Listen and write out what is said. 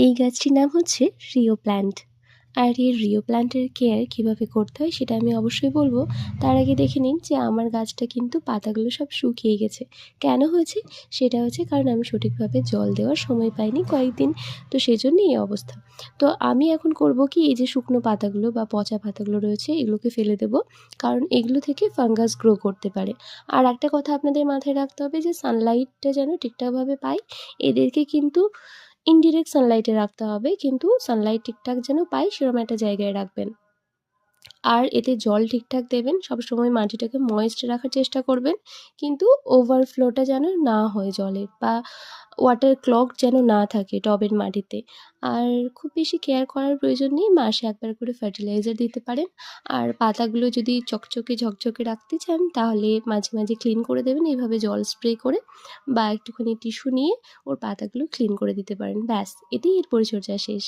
এই গাছটির নাম হচ্ছে রিও প্ল্যান্ট। আর এই রিও প্ল্যান্টের কেয়ার কীভাবে করতে হয় সেটা আমি অবশ্যই বলবো। তার আগে দেখে নিন যে আমার গাছটা কিন্তু পাতাগুলো সব শুকিয়ে গেছে। কেন হয়েছে? সেটা হচ্ছে কারণ আমি সঠিকভাবে জল দেওয়ার সময় পাইনি কয়েকদিন, তো সেজন্যই এই অবস্থা। তো আমি এখন করব কি, এই যে শুকনো পাতাগুলো বা পচা পাতাগুলো রয়েছে এগুলোকে ফেলে দেবো, কারণ এগুলো থেকে ফাঙ্গাস গ্রো করতে পারে। আর একটা কথা আপনাদের মাথায় রাখতে হবে যে সানলাইটটা যেন ঠিকঠাকভাবে পায়। এদেরকে কিন্তু ইনডিরেক্ট সানলাইটে রাখতে হবে, কিন্তু সানলাইট ঠিকঠাক যেন পায় সেরকম একটা জায়গায় রাখবেন। আর এতে জল ঠিকঠাক দেবেন, সবসময় মাটিটাকে ময়েস্ট রাখার চেষ্টা করবেন, কিন্তু ওভারফ্লোটা যেন না হয় জলের, বা ওয়াটার ক্লগ যেন না থাকে টবের মাটিতে। আর খুব বেশি কেয়ার করার প্রয়োজন নেই, মাসে একবার করে ফার্টিলাইজার দিতে পারেন। আর পাতাগুলো যদি চকচকে ঝকঝকে রাখতে চান তাহলে মাঝে মাঝে ক্লিন করে দেবেন এইভাবে জল স্প্রে করে, বা একটুখানি টিস্যু নিয়ে ওর পাতাগুলো ক্লিন করে দিতে পারেন। ব্যাস, এতেই এর পরিচর্যা শেষ।